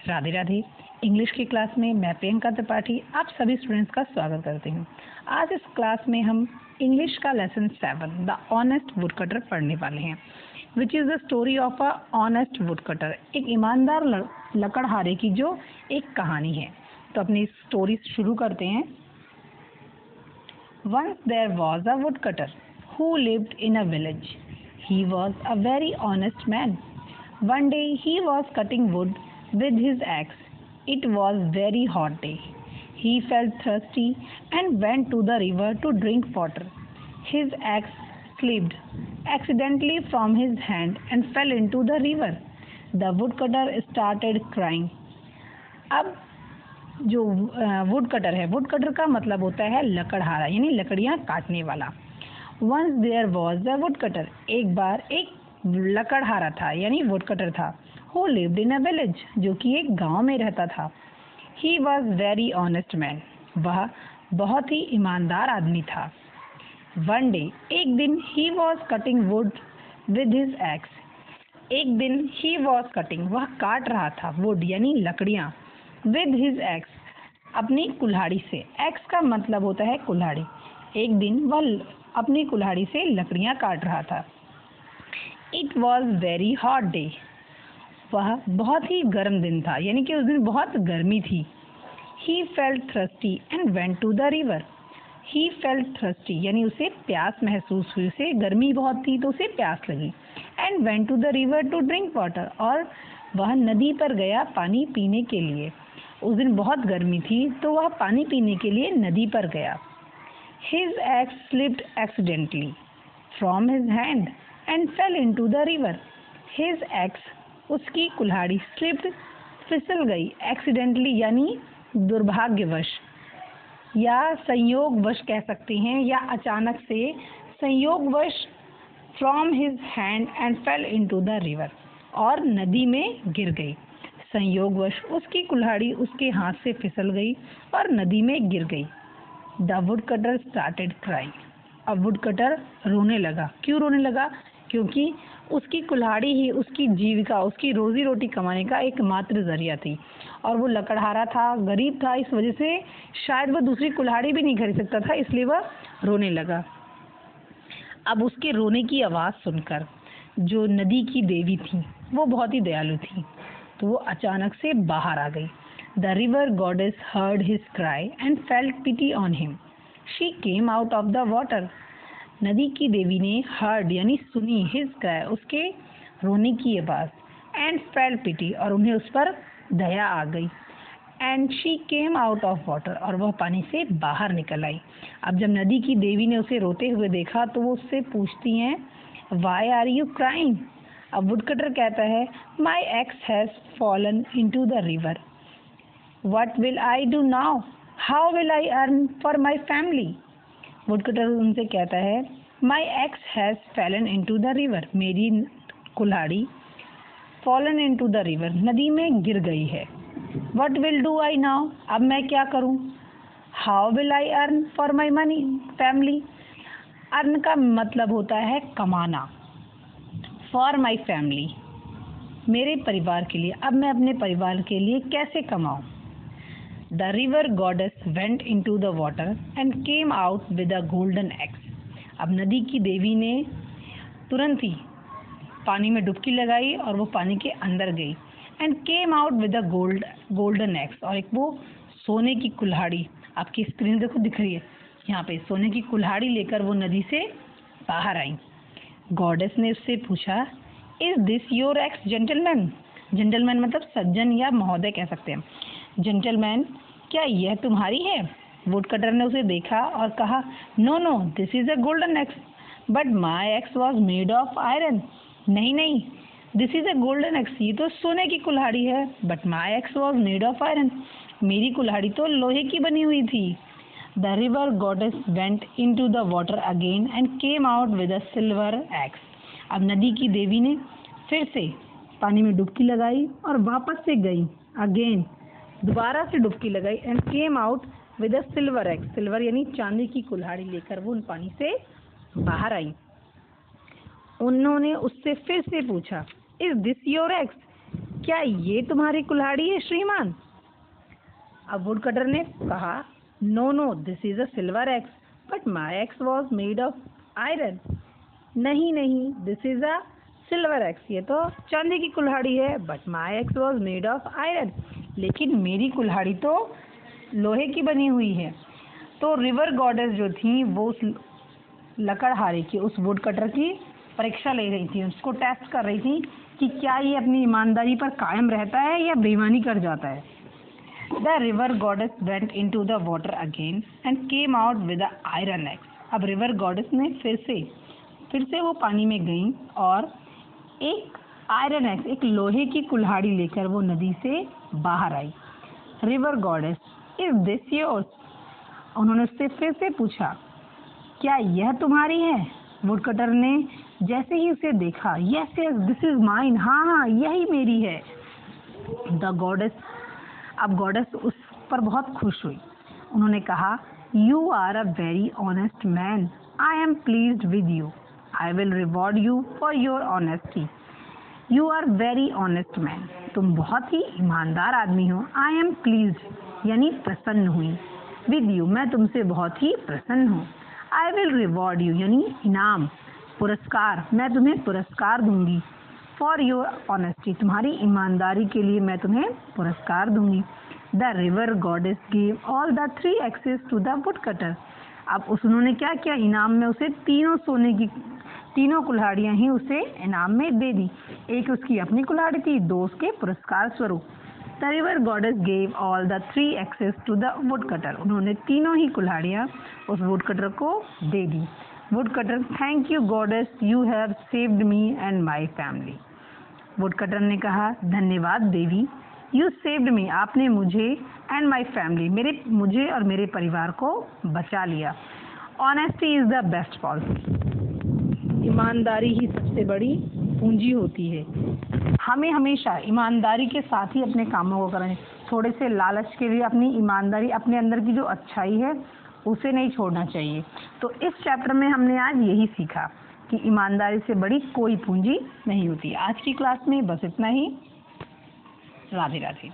Radhe Radhe. English की class में मैं प्रियंका त्रिपाठी आप सभी स्टूडेंट्स का स्वागत करती हूँ। आज इस क्लास में हम इंग्लिश का lesson 7 the honest would cutter पढ़ने वाले हैं, which is the story of a honest would cutter. एक ईमानदार लकड़हारे की जो एक कहानी है। तो अपनी स्टोरी शुरू करते हैं। Once there was a woodcutter who lived in a village. He was a very honest man. One day he was cutting wood with his axe. It was very hot day. He felt thirsty and went to the river to drink water. His axe slipped accidentally from his hand and fell into the river. The woodcutter started crying. अब जो wood cutter है, wood cutter का मतलब होता है लकड़हारा, यानी लकड़ियाँ काटने वाला। Once there was a wood cutter, एक बार एक लकड़हारा था यानी वुड कटर था। Who lived in a village, जो कि एक गांव में रहता था। He was very honest man, वह बहुत ही ईमानदार आदमी था। वन डे, एक दिन, he was cutting would with his ex, एक दिन ही वॉज कटिंग, वह काट रहा था वुड यानी लकड़ियाँ, विद हिज एक्स, अपनी कुल्हाड़ी से। एक्स का मतलब होता है कुल्हाड़ी। एक दिन वह अपनी कुल्हाड़ी से लकड़ियाँ काट रहा था। It was very hot day, वह बहुत ही गर्म दिन था, यानी कि उस दिन बहुत गर्मी थी। He felt thirsty and went to the river, he felt thirsty यानी उसे प्यास महसूस हुई, उसे गर्मी बहुत थी तो उसे प्यास लगी। And went to the river to drink water, और वह नदी पर गया पानी पीने के लिए। उस दिन बहुत गर्मी थी तो वह पानी पीने के लिए नदी पर गया। His axe slipped accidentally from his hand and fell into the river. His axe, उसकी कुल्हाड़ी, slipped, फिसल गई, accidentally यानी दुर्भाग्यवश या संयोगवश कह सकते हैं, या अचानक से संयोगवश, from his hand and fell into the river, और नदी में गिर गई। संयोगवश उसकी कुल्हाड़ी उसके हाथ से फिसल गई और नदी में गिर गई। The wood cutter started crying, अब वुड कटर रोने लगा। क्यों रोने लगा? क्योंकि उसकी कुल्हाड़ी ही उसकी जीविका, उसकी रोजी रोटी कमाने का एकमात्र जरिया थी, और वो लकड़हारा था, गरीब था, इस वजह से शायद वह दूसरी कुल्हाड़ी भी नहीं खरीद सकता था, इसलिए वह रोने लगा। अब उसके रोने की आवाज़ सुनकर जो नदी की देवी थी वो बहुत ही दयालु थी, तो वो अचानक से बाहर आ गई। The river goddess heard his cry and felt pity on him, she came out of the water. नदी की देवी ने हर्ड यानी सुनी, हिज क्राई उसके रोने की आवाज़, एंड फेल्ट पिटी और उन्हें उस पर दया आ गई। And she came out of water, और वह पानी से बाहर निकल आई। अब जब नदी की देवी ने उसे रोते हुए देखा तो वो उससे पूछती हैं, वाई आर यू क्राइंग? अब वुडकटर कहता है, my axe has fallen into the river, what will I do now, how will I earn for my family? Woodcutter उनसे कहता है, my axe has fallen into the river, मेरी कुल्हाड़ी fallen into the river, नदी में गिर गई है। What will do I now, अब मैं क्या करूं? How will I earn for my money family, earn का मतलब होता है कमाना, फॉर माई फैमिली मेरे परिवार के लिए, अब मैं अपने परिवार के लिए कैसे कमाऊं? The river goddess went into the water and came out with a golden axe, अब नदी की देवी ने तुरंत ही पानी में डुबकी लगाई और वो पानी के अंदर गई। And came out with a golden x, और एक वो सोने की कुल्हाड़ी, आपकी स्क्रीन देखो दिख रही है यहाँ पे, सोने की कुल्हाड़ी लेकर वो नदी से बाहर आई। गॉडेस ने उससे पूछा, is this your x gentleman? Gentleman मतलब सज्जन या महोदय कह सकते हैं। जेंटलमैन, क्या यह तुम्हारी है? वुडकटर ने उसे देखा और कहा, no no, this is a golden axe, but my axe was made of iron. नहीं नहीं, this is a golden axe, ये तो सोने की कुल्हाड़ी है, but my axe was made of iron, मेरी कुल्हाड़ी तो लोहे की बनी हुई थी। The river goddess went into the water again and came out with a silver axe, अब नदी की देवी ने फिर से पानी में डुबकी लगाई और वापस से गई, अगेन दोबारा से डुबकी लगाई, and came out with a silver x, silver यानी चांदी की कुल्हाड़ी लेकर वो उन पानी से बाहर आई। उन्होंने उससे फिर से पूछा, इज दिस योर एक्स? क्या ये तुम्हारी कुल्हाड़ी है श्रीमान? अब वुड कटर ने कहा, no no, this is a silver axe, but my axe was made of iron. नहीं नहीं, this is a silver axe, ये तो चांदी की कुल्हाड़ी है, but my axe was made of iron, लेकिन मेरी कुल्हाड़ी तो लोहे की बनी हुई है। तो रिवर गॉडेस जो थी वो उस लकड़हारे की, उस वुड कटर की परीक्षा ले रही थी, उसको टेस्ट कर रही थी कि क्या ये अपनी ईमानदारी पर कायम रहता है या बेईमानी कर जाता है। The river goddess went into the water again and came out with a iron x. अब रिवर गॉडेस ने फिर से वो पानी में गई और एक आयरन एक्स, एक लोहे की कुल्हाड़ी लेकर वो नदी से बाहर आई। River goddess, is this yours? उन्होंने उससे फिर से पूछा, क्या यह तुम्हारी है? वुडकटर ने जैसे ही उसे देखा, yes yes, this is mine, हाँ हाँ, यही मेरी है। द गॉडेस, अब गॉडेस उस पर बहुत खुश हुई। उन्होंने कहा, you are a very honest man, I am pleased with you, I will reward you for your honesty. You are very honest man, तुम बहुत ही ईमानदार आदमी हो। आई एम प्लीज्ड यानी प्रसन्न हुई, विद यू मैं तुमसे बहुत ही प्रसन्न हूँ। आई विल रिवॉर्ड यू यानी इनाम, पुरस्कार, मैं तुम्हें पुरस्कार दूंगी। फॉर योर ऑनेस्टी, तुम्हारी ईमानदारी के लिए मैं तुम्हें पुरस्कार दूंगी। The river goddess give all the 3 axes to the wood cutter. अब उन्होंने क्या किया, इनाम में उसे तीनों कुल्हाड़ियां ही उसे इनाम में दे दी। एक उसकी अपनी कुल्हाड़ी थी, 2 उसके पुरस्कार स्वरूप। The river goddess gave all the 3 axes to the wood cutter. उन्होंने तीनों ही कुल्हाड़ियां उस वुड कटर को दे दी। Wood cutter, thank you goddess, you have saved me and my family. Wood cutter ने कहा, धन्यवाद देवी, यू सेव्ड मी, आपने मुझे एंड माई फैमिली, मुझे और मेरे परिवार को बचा लिया। Honesty is the best policy, ईमानदारी ही सबसे बड़ी पूंजी होती है। हमें हमेशा ईमानदारी के साथ ही अपने कामों को करना चाहिए। थोड़े से लालच के लिए अपनी ईमानदारी, अपने अंदर की जो अच्छाई है उसे नहीं छोड़ना चाहिए। तो इस चैप्टर में हमने आज यही सीखा कि ईमानदारी से बड़ी कोई पूंजी नहीं होती। आज की क्लास में बस इतना ही। राधे राधे।